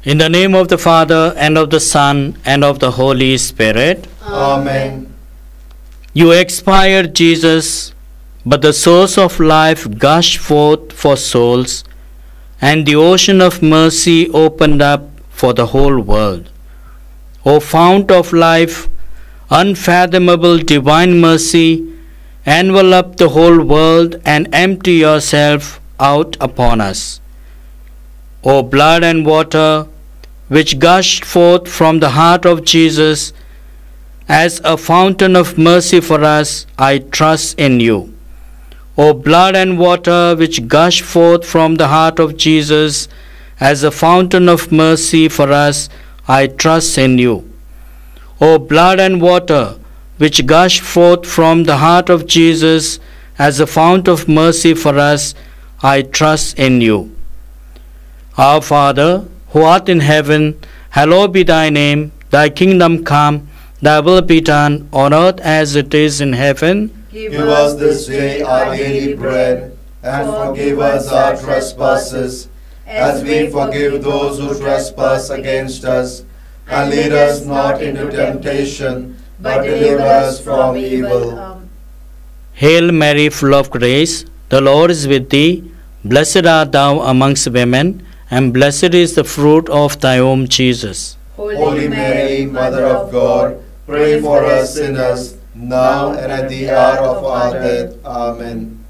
In the name of the Father, and of the Son, and of the Holy Spirit. Amen. You expired, Jesus, but the source of life gushed forth for souls, and the ocean of mercy opened up for the whole world. O fount of life, unfathomable divine mercy, envelop the whole world and empty yourself out upon us. O blood and water, which gushed forth from the heart of Jesus as a fountain of mercy for us, I trust in you. O blood and water, which gushed forth from the heart of Jesus as a fountain of mercy for us, I trust in you. O blood and water, which gushed forth from the heart of Jesus as a fount of mercy for us, I trust in you. Our Father, who art in heaven, hallowed be thy name. Thy kingdom come, thy will be done on earth as it is in heaven. Give us this day our daily bread, and forgive us our trespasses, as we forgive those who trespass against us. And lead us not into temptation, but deliver us from evil. Hail Mary, full of grace, the Lord is with thee. Blessed art thou amongst women, and blessed is the fruit of thy womb, Jesus. Holy Mary, Mother of God, pray for us sinners, now and at the hour of our death. Amen.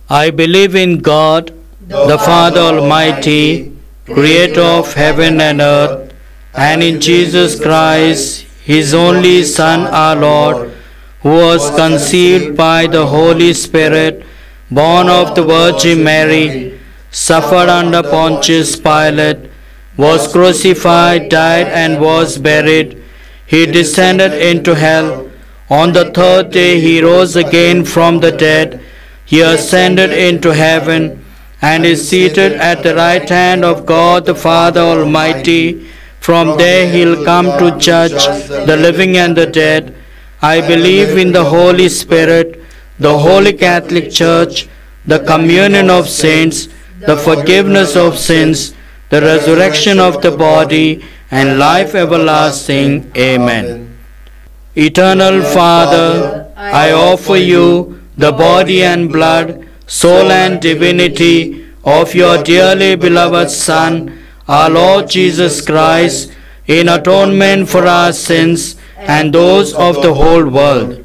I believe in God, the Father Almighty, creator of heaven and earth, and in Jesus Christ, his only Son, our Lord, who was conceived by the Holy Spirit, born of the Virgin Mary, suffered under Pontius Pilate, was crucified, died, and was buried. He descended into hell. On the third day he rose again from the dead. He ascended into heaven, and is seated at the right hand of God the Father Almighty. From there he'll come to judge the living and the dead. I believe in the Holy Spirit, the Holy Catholic Church, the communion of saints, the forgiveness of sins, the resurrection of the body, and life everlasting. Amen. Eternal Father, I offer you the body and blood, soul and divinity of your dearly beloved Son, our Lord Jesus Christ, in atonement for our sins and those of the whole world.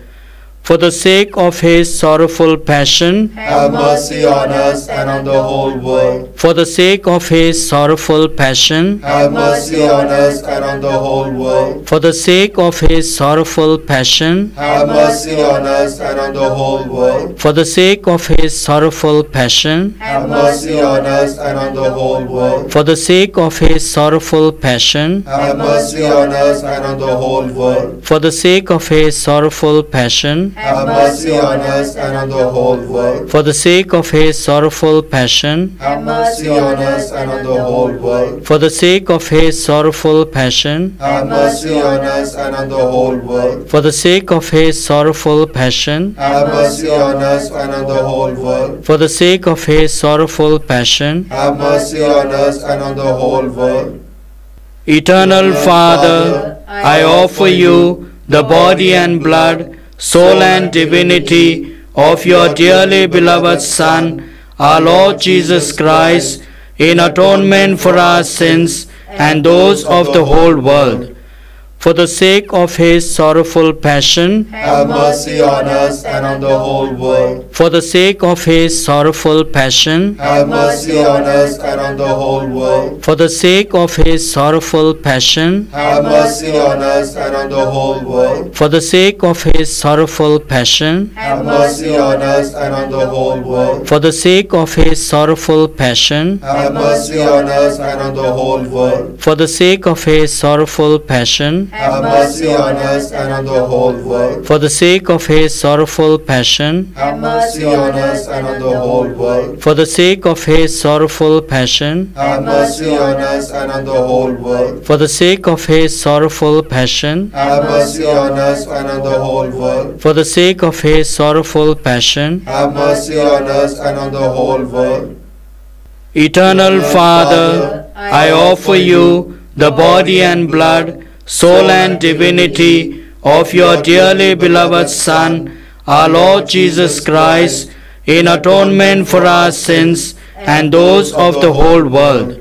For the sake of his sorrowful passion, have mercy on us and on the whole world. For the sake of his sorrowful passion, have mercy on us and on the whole world. For the sake of his sorrowful passion, have mercy on us and on the whole world. For the sake of his sorrowful passion, have mercy on us and on the whole world. For the sake of his sorrowful passion, have mercy on us and on the whole world. For the sake of his sorrowful passion, have mercy on us and on the whole world. For the sake of his sorrowful passion, have mercy on us and on the whole world. For the sake of his sorrowful passion, have mercy on us and on the whole world. For the sake of his sorrowful passion, have mercy on us and on the whole world. For the sake of his sorrowful passion, have mercy on us and on the whole world. Eternal Father, I offer you the body and blood, soul and divinity of your dearly beloved Son, our Lord Jesus Christ, in atonement for our sins and those of the whole world. For the sake of his sorrowful passion, have mercy on us and on the whole world. For the sake of his sorrowful passion, have mercy on us and on the whole world. For the sake of his sorrowful passion, have mercy on us and on the whole world. For the sake of his sorrowful passion, have mercy on us and on the whole world. For the sake of his sorrowful passion, have mercy on us and on the whole world. For the sake of his sorrowful passion, have mercy on us and on the whole world. For the sake of his sorrowful passion, have mercy on us and on the whole world. For the sake of his sorrowful passion, have mercy on us and on the whole world. For the sake of his sorrowful passion, have mercy on us and on the whole world. For the sake of his sorrowful passion, have mercy on us and on the whole world. Eternal Father, I offer you the body and blood, soul and divinity of your dearly beloved Son, our Lord Jesus Christ, in atonement for our sins and those of the whole world.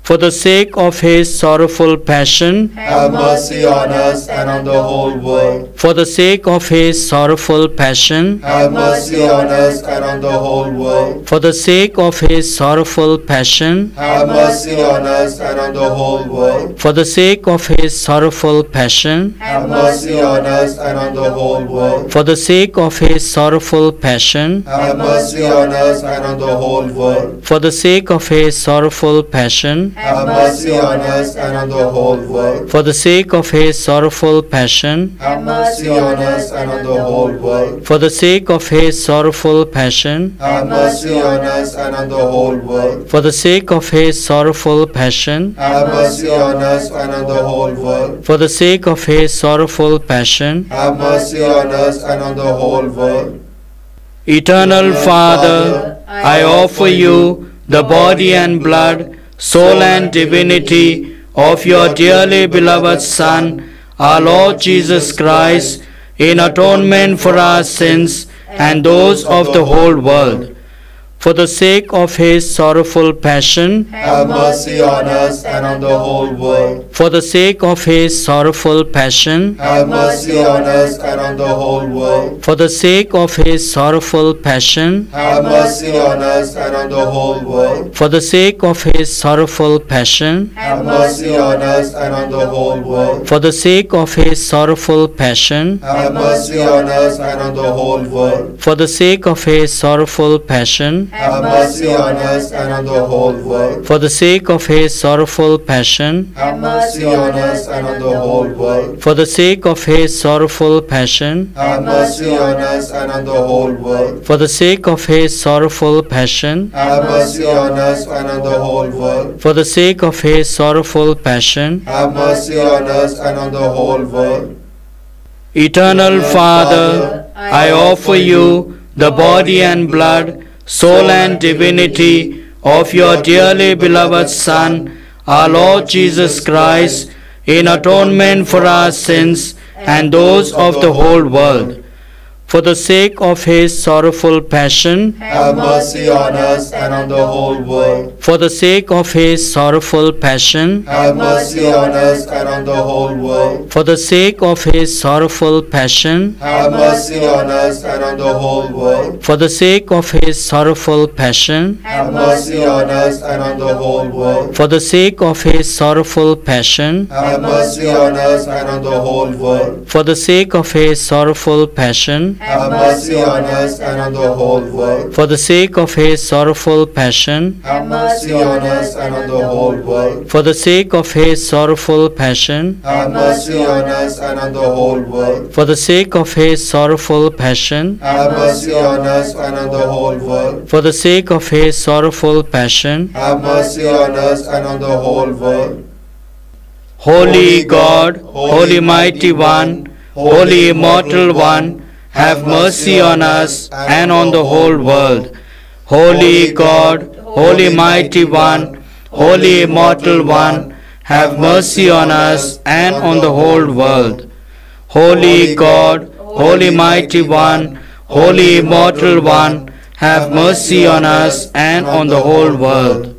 For the sake of his sorrowful passion, have mercy on us and on the whole world. for the sake of his sorrowful passion, Have mercy on us and on the whole world. for the sake of his sorrowful passion, Have mercy on us and on the whole world. for the sake of his sorrowful passion, Have mercy on us and on the whole world. for the sake of his sorrowful passion, Have mercy on us and on the whole world. for the sake of his sorrowful passion, Have mercy on us and on the whole world. for the sake of his sorrowful passion, Have mercy on us and on the whole world. for the sake of his sorrowful passion, Have mercy on us and on the whole world. for the sake of his sorrowful passion, Have mercy on us and on the whole world. for the sake of his sorrowful passion. Have mercy on us and on the whole world. Eternal Father, I offer you the body and blood, soul and divinity of your dearly beloved Son, our Lord Jesus Christ, in atonement for our sins and those of the whole world. For the sake of his sorrowful passion, Have mercy on us and on the whole world. for the sake of his sorrowful passion, Have mercy on us and on the whole world. for the sake of his sorrowful passion, Have mercy on us and on the whole world. for the sake of his sorrowful passion, Have mercy on us and on the whole world. for the sake of his sorrowful passion, Have mercy on us and on the whole world. for the sake of his sorrowful passion, Have mercy on us and on the whole world. for the sake of his sorrowful passion, Have mercy on us and on the whole world. for the sake of his sorrowful passion, Have mercy on us and on the whole world. for the sake of his sorrowful passion, Have mercy on us and on the whole world. for the sake of his sorrowful passion. Have mercy on us and on the whole world. Eternal Father, I offer you the body and blood, soul and divinity of your dearly beloved Son, our Lord Jesus Christ, in atonement for our sins and those of the whole world. For the sake of his sorrowful passion, Have mercy on us and on the whole world. for the sake of his sorrowful passion, Have mercy on us and on the whole world. for the sake of his sorrowful passion, Have mercy on us and on the whole world. for the sake of his sorrowful passion, Have mercy on us and on the whole world. for the sake of his sorrowful passion, Have mercy on us and on the whole world. for the sake of his sorrowful passion, Have mercy on us and on the whole world. for the sake of his sorrowful passion, Have mercy on us and on the whole world. for the sake of his sorrowful passion, Have mercy on us and on the whole world. for the sake of his sorrowful passion, Have mercy on us and on the whole world. for the sake of his sorrowful passion. Have mercy on us and on the whole world. Holy God, Holy Mighty One, Holy Immortal One, have mercy on us and on the whole world. Holy God, Holy Mighty One, Holy Immortal One, have mercy on us and on the whole world. Holy God, Holy Mighty One, Holy Immortal One, have mercy on us and on the whole world.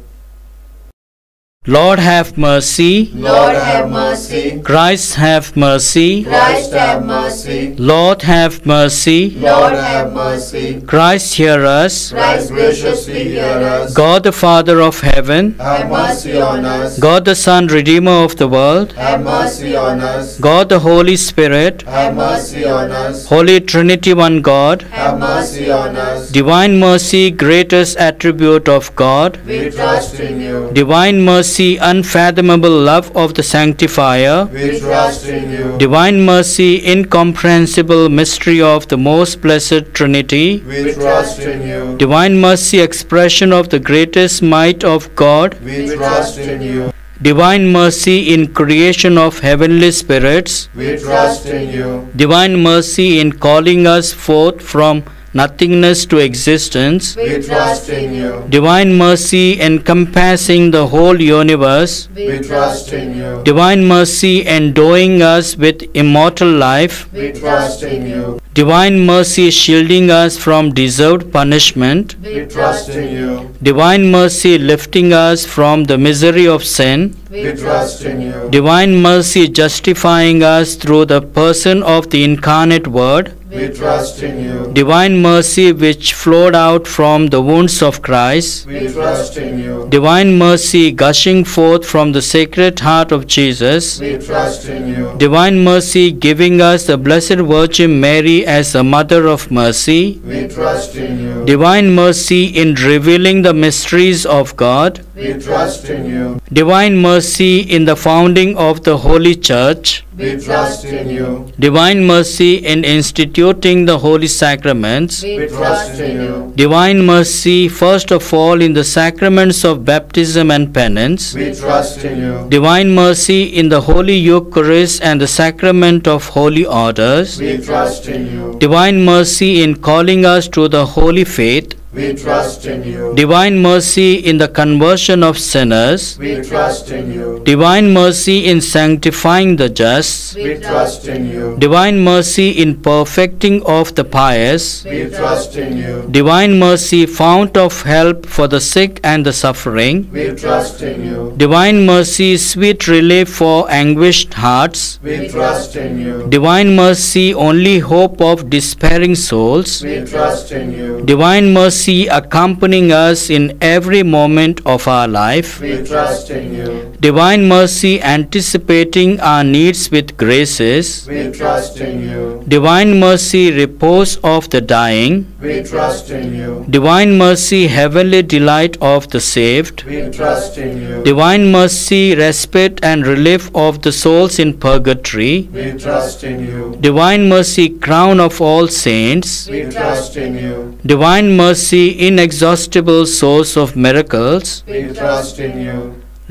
Lord have mercy. Lord have mercy. Christ have mercy. Christ have mercy. Lord have mercy. Lord have mercy. Christ hear us. Christ graciously hear us. God the Father of heaven, Have mercy on us. God the Son, Redeemer of the world, Have mercy on us. God the Holy Spirit, Have mercy on us. Holy Trinity one God, Have mercy on us. Divine mercy, greatest attribute of God, We trust in you. Divine mercy, unfathomable love of the Sanctifier, We trust in you. Divine mercy, incomprehensible mystery of the most blessed Trinity, We trust in you. Divine mercy, expression of the greatest might of God, We trust in you. Divine mercy in creation of heavenly spirits, We trust in you. Divine mercy in calling us forth from nothingness to existence, we trust in you. divine mercy encompassing the whole universe, We trust in you. divine mercy endowing us with immortal life, We trust in you. divine mercy shielding us from deserved punishment, We trust in you. divine mercy lifting us from the misery of sin, We trust in you. divine mercy justifying us through the person of the incarnate Word, We trust in you. divine mercy which flowed out from the wounds of Christ, We trust in you. divine mercy gushing forth from the sacred heart of Jesus, We trust in you. divine mercy giving us the Blessed Virgin Mary as the Mother of Mercy, We trust in you. divine mercy in revealing the mysteries of God, We trust in you. divine mercy in the founding of the Holy Church, We trust in you. divine mercy in instituting the holy sacraments, We trust in you. divine mercy first of all in the sacraments of baptism and penance, We trust in you. divine mercy in the Holy Eucharist and the sacrament of holy orders, We trust in you. divine mercy in calling us to the holy faith, We trust in you. divine mercy in the conversion of sinners, We trust in you. divine mercy in sanctifying the just, We trust in you. divine mercy in perfecting of the pious, We trust in you. divine mercy fount of help for the sick and the suffering, We trust in you. divine mercy sweet relief for anguished hearts, We trust in you. divine mercy only hope of despairing souls, We trust in you. divine mercy accompanying us in every moment of our life, We trust in you. divine mercy anticipating our needs with graces, We trust in you. divine mercy repose of the dying, We trust in you. divine mercy heavenly delight of the saved, We trust in you. divine mercy respite and relief of the souls in purgatory, We trust in you. divine mercy crown of all saints, We trust in you. divine mercy inexhaustible source of miracles, We trust in you.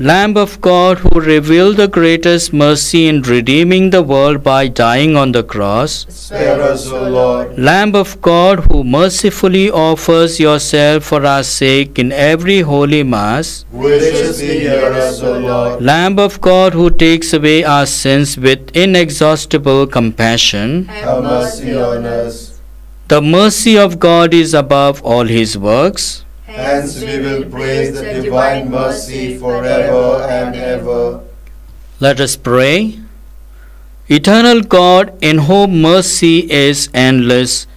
Lamb of God who revealed the greatest mercy in redeeming the world by dying on the cross, Spare us, O Lord. Lamb of God who mercifully offers yourself for our sake in every holy mass, Graciously hear us, O Lord. Lamb of God who takes away our sins with inexhaustible compassion, Have mercy on us. the mercy of God is above all his works. Hence we will praise the divine mercy forever and ever. Let us pray. Eternal God, in whom mercy is endless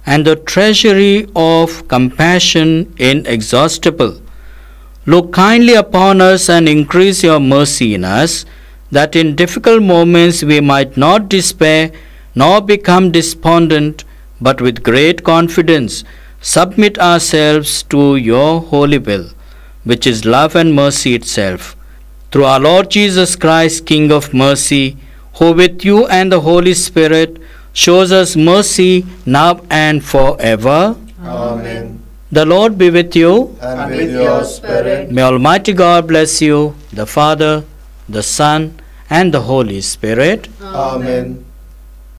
and the treasury of compassion inexhaustible, look kindly upon us and increase your mercy in us, that in difficult moments we might not despair nor become despondent, but with great confidence submit ourselves to your holy will, which is love and mercy itself. Through our Lord Jesus Christ, King of mercy, who with you and the Holy Spirit shows us mercy now and forever. Amen. The Lord be with you. And with your spirit. May Almighty God bless you, the Father, the Son, and the Holy Spirit. Amen.